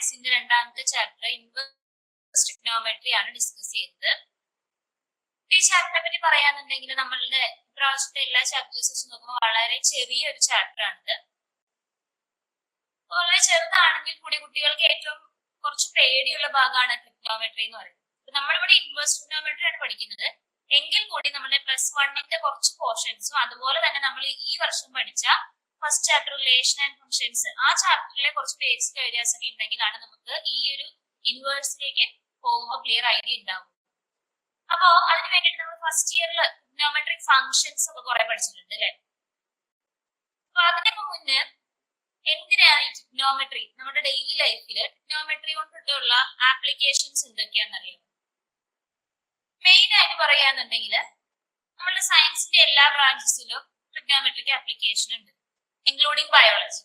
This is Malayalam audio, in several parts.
സയൻസിന്റെ രണ്ടാമത്തെ ചാപ്റ്റർ ഇൻവേഴ്സ് ട്രിഗ്നോമെട്രി ആണ് ഡിസ്കസ് ചെയ്യുന്നത്. ഈ ചാപ്റ്ററിനെ പറ്റി പറയാന്നുണ്ടെങ്കിൽ നമ്മളുടെ ഇപ്രാവശ്യത്തെ എല്ലാ ചാപ്റ്റേഴ്സ് വെച്ച് നോക്കുമ്പോൾ വളരെ ചെറിയൊരു ചാപ്റ്റർ ആണിത്. വളരെ ചെറുതാണെങ്കിൽ കൂടി കുട്ടികൾക്ക് ഏറ്റവും കുറച്ച് പേടിയുള്ള ഭാഗമാണ് ട്രിഗ്നോമെട്രി എന്ന് പറയുന്നത്. നമ്മളിവിടെ ഇൻവേഴ്സ് ട്രിഗ്നോമെട്രി ആണ് പഠിക്കുന്നത്. എങ്കിൽ കൂടി നമ്മുടെ +1 കുറച്ച് പോർഷൻസും അതുപോലെ തന്നെ നമ്മൾ ഈ വർഷം പഠിച്ച first chapter relation and functions ആ ചാപ്റ്ററിലെ കുറച്ച് ബേസിക് ഐഡിയാസ് ഒക്കെ ഉണ്ടെങ്കിലാണ് നമുക്ക് ഈ ഒരു ഇൻവേഴ്സിലേക്ക് പോകുമ്പോൾ ക്ലിയർ ഐഡിയ ഉണ്ടാവും. അപ്പോ അതിന് വേണ്ടിയിട്ട് നമ്മൾ ഫസ്റ്റ് ഇയറിൽ ട്രിഗ്നോമെട്രിക് ഫങ്ഷൻസ് ഒക്കെ കുറെ പഠിച്ചിട്ടുണ്ട് അല്ലെ. അപ്പൊ അതിനൊക്കെ മുന്നേ എന്തിനാണ് ഈ ട്രിഗ്നോമെട്രി നമ്മുടെ ഡെയിലി ലൈഫിൽ ട്രിഗ്നോമെട്രി കൊണ്ടിട്ടുള്ള ആപ്ലിക്കേഷൻസ് എന്തൊക്കെയാണെന്നറിയാം. മെയിൻ ആയിട്ട് പറയാന്നുണ്ടെങ്കിൽ നമ്മളുടെ സയൻസിന്റെ എല്ലാ ബ്രാഞ്ചസിലും ട്രിഗ്നോമെട്രിക് ആപ്ലിക്കേഷൻ ഉണ്ട്, ഇൻക്ലൂഡിങ് ബയോളജി.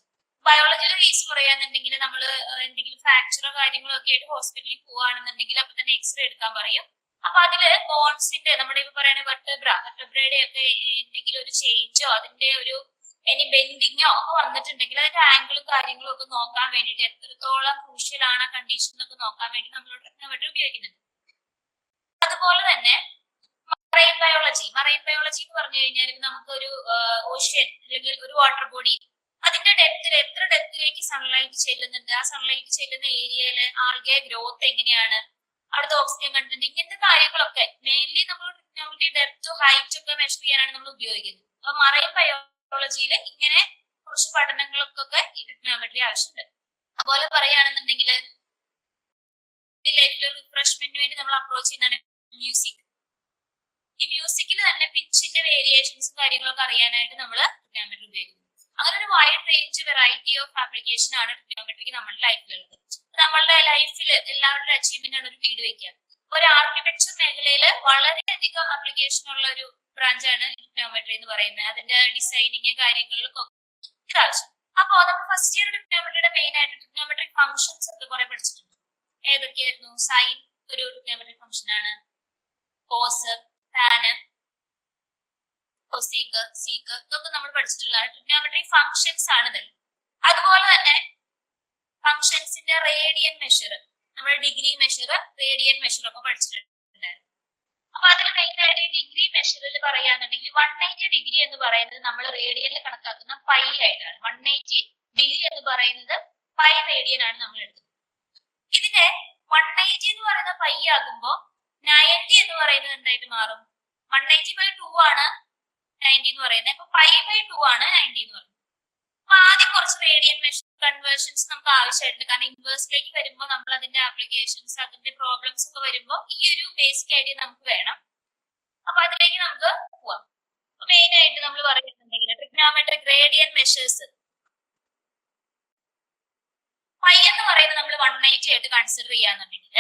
ബയോളജിയുടെ കേസ് പറയാന്നുണ്ടെങ്കിൽ നമ്മൾ എന്തെങ്കിലും ഫ്രാക്ചറോ കാര്യങ്ങളോ ഒക്കെ ആയിട്ട് ഹോസ്പിറ്റലിൽ പോവാണെന്നുണ്ടെങ്കിൽ അപ്പൊ തന്നെ എക്സ്റേ എടുക്കാൻ പറയും. അപ്പൊ അതില് ബോൺസിന്റെ നമ്മുടെ ഇപ്പൊ പറയുന്ന വെർട്ടബ്രയുടെ ഒക്കെ എന്തെങ്കിലും ഒരു ചേഞ്ചോ അതിന്റെ ഒരു ഇനി ബെൻഡിങ്ങോ ഒക്കെ വന്നിട്ടുണ്ടെങ്കിൽ അതിന്റെ ആംഗിളും കാര്യങ്ങളും ഒക്കെ നോക്കാൻ വേണ്ടിയിട്ട് എത്രത്തോളം ക്രൂഷ്യൽ ആണ് കണ്ടീഷൻ എന്നൊക്കെ നോക്കാൻ വേണ്ടി നമ്മൾ ട്രിഗ്നോമെട്രി ഉപയോഗിക്കുന്നുണ്ട്. അതുപോലെ തന്നെ മറൈൻ ബയോളജി എന്ന് പറഞ്ഞു കഴിഞ്ഞാൽ നമുക്കൊരു ഓഷ്യൻ അല്ലെങ്കിൽ ഒരു വാട്ടർ ബോഡി അതിന്റെ ഡെപ്തിൽ എത്ര ഡെപ്തിലേക്ക് സൺലൈറ്റ് ചെല്ലുന്നുണ്ട്, ആ സൺലൈറ്റ് ചെല്ലുന്ന ഏരിയയില് ആൾഗെ ഗ്രോത്ത് എങ്ങനെയാണ്, അവിടുത്തെ ഓക്സിജൻ കണ്ടന്റ്, ഇങ്ങനത്തെ കാര്യങ്ങളൊക്കെ മെയിൻലി നമ്മൾ ട്രിഗ്നോമെട്രി ഡെപ്തും ഹൈറ്റും ഒക്കെ മെഷർ ചെയ്യാനാണ് നമ്മൾ ഉപയോഗിക്കുന്നത്. അപ്പൊ മറൈൻ ബയോളജിയിൽ ഇങ്ങനെ കുറച്ച് പഠനങ്ങൾക്കൊക്കെ ഈ ട്രിഗ്നോമെട്രി ആവശ്യമുണ്ട്. അതുപോലെ പറയുകയാണെന്നുണ്ടെങ്കിൽ ലൈഫിൽ റിഫ്രഷ്മെന്റിന് വേണ്ടി നമ്മൾ അപ്രോച്ച് ചെയ്യുന്നതാണ് മ്യൂസിക്. ഈ മ്യൂസിക്കിൽ തന്നെ പിച്ചിന്റെ വേരിയേഷൻസും കാര്യങ്ങളൊക്കെ അറിയാനായിട്ട് നമ്മൾ ട്രിഗ്നോമെട്രി ഉപയോഗിക്കുന്നു. അങ്ങനെ ഒരു wide range variety of application ആണ് ട്രിഗ്നോമെട്രിക്ക് നമ്മുടെ ലൈഫിലുള്ളത്. നമ്മളുടെ ലൈഫിൽ എല്ലാവരുടെ അച്ചീവ്മെന്റ് ആണ് ഒരു വീട് വെക്കുക. ഒരു ആർക്കിടെക്ചർ മേഖലയിൽ വളരെയധികം ആപ്ലിക്കേഷൻ ഉള്ള ഒരു ബ്രാഞ്ചാണ് ട്രിഗ്നോമെട്രി എന്ന് പറയുന്നത്. അതിന്റെ ഡിസൈനിങ് കാര്യങ്ങളിലൊക്കെ ഇതാവശ്യം. അപ്പോ നമ്മൾ ഫസ്റ്റ് ഇയർ ട്രിഗ്നോമെട്രിയുടെ മെയിൻ ആയിട്ട് ട്രിഗ്നോമെട്രിക് ഫംഗ്ഷൻസ് ഒക്കെ കുറെ പഠിച്ചിട്ടുണ്ട്. ഏതൊക്കെയായിരുന്നു? സൈൻ ഒരു ട്രിഗ്നോമെട്രിക് ഫംഗ്ഷൻ ആണ്, കോസ്, ടാൻ, കൊസീക്ക്, സീക്ക് ഇതൊക്കെ നമ്മൾ പഠിച്ചിട്ടുള്ള ട്രിഗ്നോമെട്രിക് ഫംഗ്ഷൻസ് ആണ് ഇതെല്ലാം. അതുപോലെ തന്നെ ഫംഗ്ഷൻസിന്റെ റേഡിയൻ മെഷർ, നമ്മൾ ഡിഗ്രി മെഷർ, റേഡിയൻ മെഷർ ഒക്കെ പഠിച്ചിട്ടുണ്ടായിരുന്നു. അപ്പൊ അതിൽ മെയിൻ ആയിട്ട് ഡിഗ്രി മെഷറിൽ പറയാന്നുണ്ടെങ്കിൽ 180 ഡിഗ്രി എന്ന് പറയുന്നത് നമ്മൾ റേഡിയനിൽ കണക്കാക്കുന്ന പൈ ആയിട്ടാണ്. 180 ഡിഗ്രി എന്ന് പറയുന്നത് പൈ റേഡിയൻ ആണ് നമ്മൾ എടുക്കുന്നത്. ഇതിന്റെ 180 എന്ന് പറയുന്ന പൈ ആകുമ്പോ 90 എന്ന് പറയുന്നത് എന്തായിട്ട് മാറും? 180/2 ആണ് 90 എന്ന് പറയുന്നത്. അപ്പൊ π/2 ആണ് 90 എന്ന് പറയുന്നത്. അപ്പൊ ആദ്യം കുറച്ച് റേഡിയൻ മെഷർ കൺവേർഷൻസ് നമുക്ക് ആവശ്യമായിട്ടുണ്ട്. കാരണം ഇൻവേഴ്സിലേക്ക് വരുമ്പോൾ നമ്മൾ അതിന്റെ ആപ്ലിക്കേഷൻസ് അതിന്റെ പ്രോബ്ലംസ് ഒക്കെ വരുമ്പോൾ ഈ ഒരു ബേസിക് ഐഡിയ നമുക്ക് വേണം. അപ്പൊ അതിലേക്ക് നമുക്ക് പോവാം. മെയിൻ ആയിട്ട് നമ്മൾ പറയുന്നുണ്ടെങ്കിൽ ട്രിഗ്നോമെട്രിക് റേഡിയൻ മെഷേഴ്സ് പൈ എന്ന് പറയുന്നത് നമ്മൾ 180 ആയിട്ട് കൺസിഡർ ചെയ്യാന്നുണ്ടെങ്കിൽ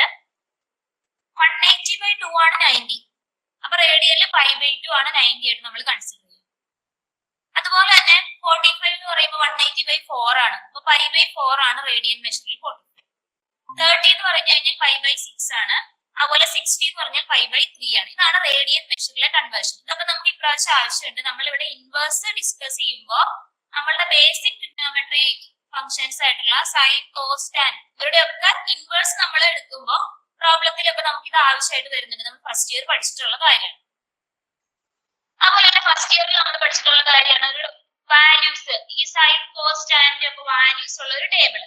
180/2 ആണ് 90. അപ്പൊ റേഡിയനിൽ π/2 ആണ് 90 ആയിട്ട് നമ്മൾ കൺസിഡർ ചെയ്യുക. അതുപോലെ തന്നെ 45 എന്ന് പറയുമ്പോൾ 180/4 ആണ്. അപ്പൊ π/4 ആണ് റേഡിയൻ മെഷറിൽ 45. 30 എന്ന് പറഞ്ഞു കഴിഞ്ഞാൽ π/6 ആണ്. അതുപോലെ 60 എന്ന് പറഞ്ഞാൽ π/3 ആണ്. ഇതാണ് റേഡിയൻ മെഷറിലെ കൺവേർഷൻ. ഇതൊക്കെ നമുക്ക് ഇപ്രാവശ്യം ആവശ്യമുണ്ട്. നമ്മളിവിടെ ഇൻവേഴ്സ് ഡിസ്കസ് ചെയ്യുമ്പോൾ നമ്മളുടെ ബേസിക് ട്രിഗ്നോമെട്രി ഫംഗ്ഷൻസ് ആയിട്ടുള്ള സൈൻ, കോസ്, ടാൻ ഇവരുടെ ഒക്കെ ഇൻവേഴ്സ് നമ്മൾ എടുക്കുമ്പോൾ പ്രോബ്ലത്തിലൊക്കെ നമുക്ക് ഇത് ആവശ്യമായിട്ട് വരുന്നുണ്ട്. നമ്മൾ ഫസ്റ്റ് ഇയർ പഠിച്ചിട്ടുള്ള കാര്യമാണ്. അതുപോലെ തന്നെ ഫസ്റ്റ് ഇയറിൽ നമ്മൾ പഠിച്ചിട്ടുള്ള കാര്യമാണ് ഒരു വാല്യൂസ്. ഈ സൈൻ, കോസ്, ടാനിന്റെ ഒക്കെ വാല്യൂസ് ഉള്ള ഒരു ടേബിൾ.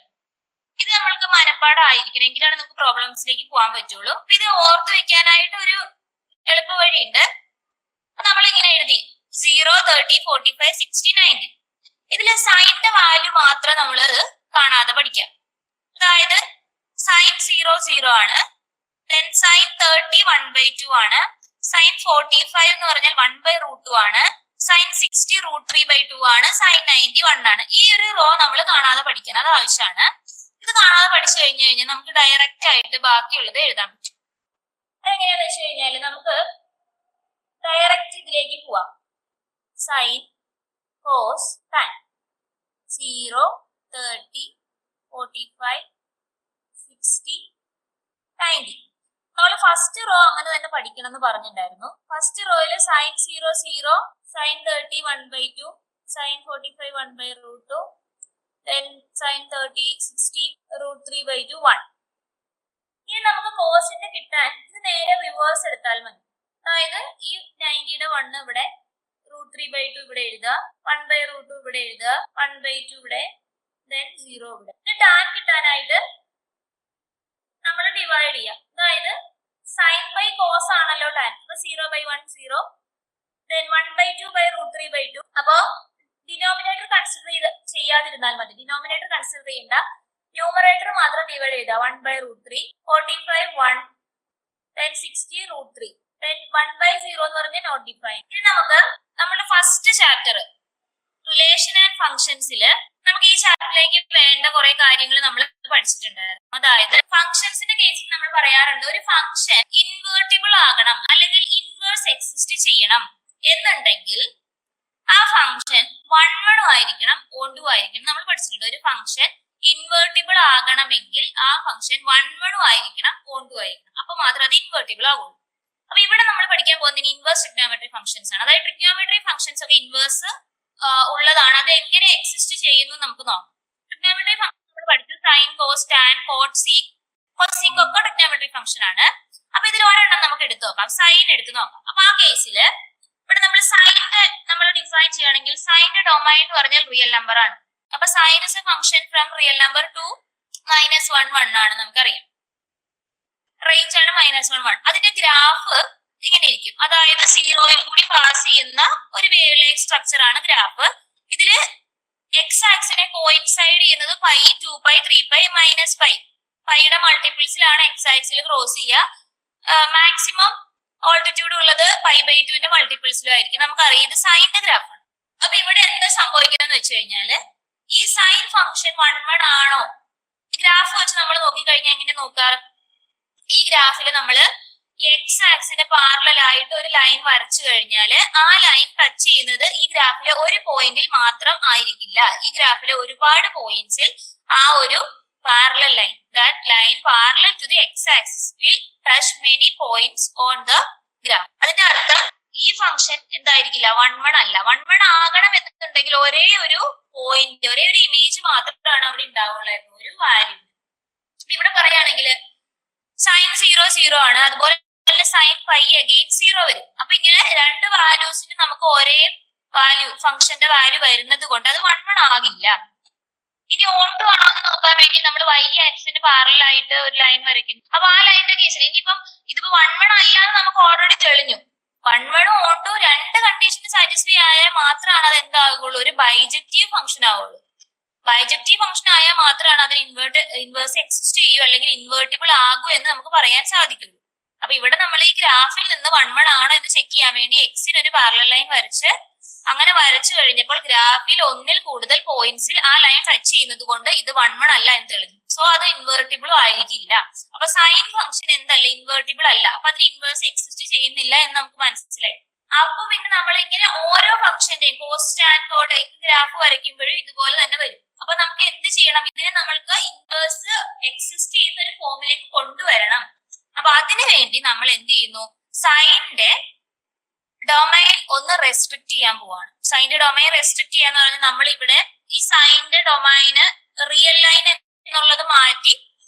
ഇത് നമ്മൾക്ക് മനപ്പാടായിരിക്കണം, എങ്കിലാണ് നമുക്ക് പ്രോബ്ലംസിലേക്ക് പോകാൻ പറ്റുള്ളൂ. അപ്പൊ ഇത് ഓർത്ത് വെക്കാനായിട്ട് ഒരു എളുപ്പ വഴിയുണ്ട്. നമ്മൾ ഇങ്ങനെ എഴുതി 0, 30, 45, 60, 90. ഇതില് സൈനിന്റെ വാല്യൂ മാത്രം നമ്മൾ കാണാതെ പഠിക്കാം. അതായത് സൈൻ 0, 0 ആണ്. then സൈൻ 30 1/2 ആണ്. സൈൻ 45 എന്ന് പറഞ്ഞാൽ 1/√2 ആണ്. സൈൻ 60 √3/2 ആണ്. സൈൻ 90 1 ആണ്. ഈ ഒരു റോ നമ്മൾ കാണാതെ പഠിക്കണം, അത് ആവശ്യമാണ്. ഇത് കാണാതെ പഠിച്ചു കഴിഞ്ഞാൽ നമുക്ക് ഡയറക്റ്റ് ആയിട്ട് ബാക്കിയുള്ളത് എഴുതാൻ പറ്റും. അതെങ്ങനെയാന്ന് വെച്ച് കഴിഞ്ഞാൽ നമുക്ക് ഡയറക്റ്റ് ഇതിലേക്ക് പോവാം. Sine, cos, tan 0, 30, 45, 60, 90. നമ്മൾ ഫസ്റ്റ് റോ അങ്ങനെ തന്നെ പഠിക്കണം എന്ന് പറഞ്ഞിട്ടുണ്ടായിരുന്നു. ഫസ്റ്റ് റോയില് sine 0, 0, sine 30 1/2, sine 45 1/√2, then sin 30 60 root 3/2 1. ഇനി നമുക്ക് കോസിന്റെ കിട്ടാൻ ഇത് നേരെ റിവേഴ്സ് എടുത്താൽ മതി. അതായത് ഈ 90യുടെ 1 ഇവിടെ root 3/2 ഇവിടെ എഴുതുക, 1/√2 ഇവിടെ എഴുതുക, 1/2 ഇവിടെ, then 0 ഇവിടെ. ഇത് ടാൻ കിട്ടാനായിട്ട് നമ്മൾ ഡിവൈഡ് ചെയ്യാം. അതായത് സൈൻ ബൈ കോസ് ആണല്ലോ ടാൻ. അപ്പൊ 0/1 0, then 1/2/√3/2. അപ്പോ ഡിനോമിനേറ്റർ കൺസിഡർ ചെയ്യാതിരുന്നാൽ മതി. ഡിനോമിനേറ്റർ കൺസിഡർ ചെയ്യണ്ട, ന്യൂമറേറ്റർ മാത്രം ഡിവൈഡ് ചെയ്താൽ 1/√3, 45 1, then 60 √3, then 1/0 എന്ന് പറഞ്ഞാൽ നോട്ട് ഡിഫൈൻ. ഇനി നമുക്ക് നമ്മുടെ ഫസ്റ്റ് ചാപ്റ്റർ റിലേഷൻ ആൻഡ് ഫംഗ്ഷൻസില് നമുക്ക് ഈ ചാപ്റ്ററിലേക്ക് വേണ്ട കുറെ കാര്യങ്ങൾ നമ്മൾ പഠിച്ചിട്ടുണ്ടായിരുന്നു. അതായത് ഫംഗ്ഷൻസിന്റെ കേസിൽ നമ്മൾ പറയാറുണ്ട് ഒരു ഫംഗ്ഷൻ ഇൻവേർട്ടിബിൾ ആകണം അല്ലെങ്കിൽ ഇൻവേഴ്സ് എക്സിസ്റ്റ് ചെയ്യണം എന്നുണ്ടെങ്കിൽ ആ ഫംഗ്ഷൻ 1 ആയിരിക്കണം, 1 ആയിരിക്കണം. നമ്മൾ പഠിച്ചിട്ടുണ്ട് ഒരു ഫംഗ്ഷൻ ഇൻവേർട്ടിബിൾ ആകണമെങ്കിൽ ആ ഫംഗ്ഷൻ 1 ആയിരിക്കണം, 1 ആയിരിക്കണം. അപ്പൊ മാത്രം അത് ഇൻവേർട്ടിബിൾ ആകുള്ളൂ. അപ്പൊ ഇവിടെ നമ്മൾ പഠിക്കാൻ പോകുന്നത് ഇൻവേഴ്സ് ട്രിഗ്നോമെട്രിക് ഫംഗ്ഷൻസ് ആണ്. അതായത് ട്രിഗ്നോമെട്രിക് ഫംഗ്ഷൻസ് ഒക്കെ ഇൻവേഴ്സ് ഉള്ളതാണ്. അത് എങ്ങനെ എക്സിസ്റ്റ് ചെയ്യുന്നു നമുക്ക് നോക്കാം. ട്രിഗ്നോമെട്രിക് ഫംഗ്ഷൻ നമ്മൾ പഠിച്ചു sine cos tan cot sec. Cot sec ഒക്കെ ട്രിഗ്നോമെട്രിക് ഫംഗ്ഷൻ ആണ്. അപ്പൊ ഇതിൽ ഒരെണ്ണം നമുക്ക് എടുത്തു നോക്കാം, സൈൻ എടുത്ത് നോക്കാം. അപ്പൊ ആ കേസിൽ ഇവിടെ നമ്മൾ സൈനിന്റെ നമ്മൾ ഡിഫൈൻ ചെയ്യുകയാണെങ്കിൽ സൈനിന്റെ ഡൊമൈൻ എന്ന് പറഞ്ഞാൽ റിയൽ നമ്പർ ആണ്. അപ്പൊ sine is a function from real number to -1 1 ആണ് നമുക്കറിയാം. റേഞ്ച് ആണ് -1 1. അതിന്റെ ഗ്രാഫ് ഇങ്ങനെ ഇരിക്കും. അതായത് 0യിൽ കൂടി പാസ് ചെയ്യുന്ന ഒരു വേവ് ലൈൻ സ്ട്രക്ചർ ആണ് ഗ്രാഫ്. ഇതില് എക്സ് ആക്സിനെ കോയിൻസൈഡ് ചെയ്യുന്നത് π 2π 3π -π. പൈയുടെ മൾട്ടിപ്പിൾസിലാണ് എക്സ് ആക്സിൽ ക്രോസ് ചെയ്യുക. മാക്സിമം ഓൾട്ടിറ്റ്യൂഡ് ഉള്ളത് π/2ന്റെ മൾട്ടിപ്പിൾസിലായിരിക്കും. നമുക്കറിയാം ഇത് സൈനിന്റെ ഗ്രാഫാണ്. അപ്പൊ ഇവിടെ എന്താ സംഭവിക്കുന്നത് വെച്ച് കഴിഞ്ഞാല് ഈ സൈൻ ഫംഗ്ഷൻ 1 ആണോ? ഗ്രാഫ് വെച്ച് നമ്മൾ നോക്കിക്കഴിഞ്ഞാൽ എങ്ങനെ നോക്കാം? ഈ ഗ്രാഫിൽ നമ്മൾ എക്സ് ആക്സിന് പാരലൽ ആയിട്ട് ഒരു ലൈൻ വരച്ചു കഴിഞ്ഞാല് ആ ലൈൻ ടച്ച് ചെയ്യുന്നത് ഈ ഗ്രാഫിലെ ഒരു പോയിന്റിൽ മാത്രം ആയിരിക്കില്ല. ഈ ഗ്രാഫിലെ ഒരുപാട് പോയിന്റ്സിൽ ആ ഒരു parallel line, that line parallel to the x-axis will touch many points on the graph. അതിന്റെ അർത്ഥം ഈ ഫംഗ്ഷൻ എന്തായിരിക്കില്ല, 1 അല്ല. 1 ആകണം എന്നുണ്ടെങ്കിൽ ഒരേ ഒരു പോയിന്റ്, ഒരേ ഒരു ഇമേജ് മാത്രമാണ് അവിടെ ഉണ്ടാവുള്ളായിരുന്നു, ഒരു വാല്യൂ. ഇവിടെ പറയുകയാണെങ്കിൽ സൈൻ 0 0 ആണ്, അതുപോലെ സൈൻ π അഗെയിൻ 0 വരും. അപ്പൊ ഇങ്ങനെ രണ്ട് വാല്യൂസിന് നമുക്ക് ഒരേ വാല്യൂ, ഫംഗ്ഷന്റെ വാല്യൂ വരുന്നത് കൊണ്ട് അത് 1 ആകില്ല. ഇനി ഓൺ-ടു ആണോ എന്ന് നോക്കാൻ വേണ്ടി നമ്മൾ y ആക്സിന് പാരലൽ ആയിട്ട് ഒരു ലൈൻ വരയ്ക്കുന്നു. അപ്പൊ ആ ലൈനിന്റെ കേസിൽ ഇനിയിപ്പം ഇതിപ്പോ 1 അല്ലാന്ന് നമുക്ക് ഓൾറെഡി തെളിഞ്ഞു. 1 ഓൺ-ടു രണ്ട് കണ്ടീഷന് സാറ്റിസ്ഫൈ ആയാൽ മാത്രമാണ് അത് എന്താകുള്ളൂ, ഒരു ബൈജക്റ്റീവ് ഫംഗ്ഷൻ ആവുള്ളൂ. ബൈജക്റ്റീവ് ഫംഗ്ഷൻ ആയാൽ മാത്രമാണ് അതിന് ഇൻവേഴ്സ് എക്സിസ്റ്റ് ചെയ്യൂ അല്ലെങ്കിൽ ഇൻവേർട്ടിബിൾ ആകൂ എന്ന് നമുക്ക് പറയാൻ സാധിക്കുള്ളൂ. അപ്പൊ ഇവിടെ നമ്മൾ ഈ ഗ്രാഫിൽ നിന്ന് 1 ആണോ എന്ന് ചെക്ക് ചെയ്യാൻ വേണ്ടി എക്സിന് ഒരു പാരലൽ ലൈൻ വരച്ച് അങ്ങനെ വരച്ചു കഴിഞ്ഞപ്പോൾ ഗ്രാഫിൽ ഒന്നിൽ കൂടുതൽ പോയിന്റ്സിൽ ആ ലൈൻ ടച്ച് ചെയ്യുന്നത് കൊണ്ട് ഇത് 1 അല്ല എന്ന് തെളിഞ്ഞു. സോ അത് ഇൻവേർട്ടിബിളും ആയിരിക്കില്ല. അപ്പൊ സൈൻ ഫംഗ്ഷൻ എന്തല്ല, ഇൻവേർട്ടിബിൾ അല്ല. അപ്പൊ അതിന് ഇൻവേഴ്സ് എക്സിസ്റ്റ് ചെയ്യുന്നില്ല എന്ന് നമുക്ക് മനസ്സിലായി. അപ്പൊ പിന്നെ നമ്മൾ ഇങ്ങനെ ഓരോ ഫംഗ്ഷന്റെയും കോസ് ടാൻ കോട്ട് ഗ്രാഫ് വരയ്ക്കുമ്പോഴും ഇതുപോലെ തന്നെ വരും. അപ്പൊ നമുക്ക് എന്ത് ചെയ്യണം, ഇതിനെ നമ്മൾക്ക് ഇൻവേഴ്സ് എക്സിസ്റ്റ് ചെയ്യുന്ന ഒരു ഫോമിലേക്ക് കൊണ്ടുവരണം. അപ്പൊ അതിനു വേണ്ടി നമ്മൾ എന്ത് ചെയ്യുന്നു, സൈനിന്റെ ഡൊമൈൻ ഒന്ന് റെസ്ട്രിക്ട് ചെയ്യാൻ പോവാണ്. സൈനിന്റെ ഡൊമൈൻ റെസ്ട്രിക്ട് ചെയ്യാന്ന് പറഞ്ഞാൽ നമ്മൾ ഇവിടെ ഈ സൈനിന്റെ ഡൊമൈന് റിയൽ ലൈൻ എന്നുള്ളത് മാറ്റി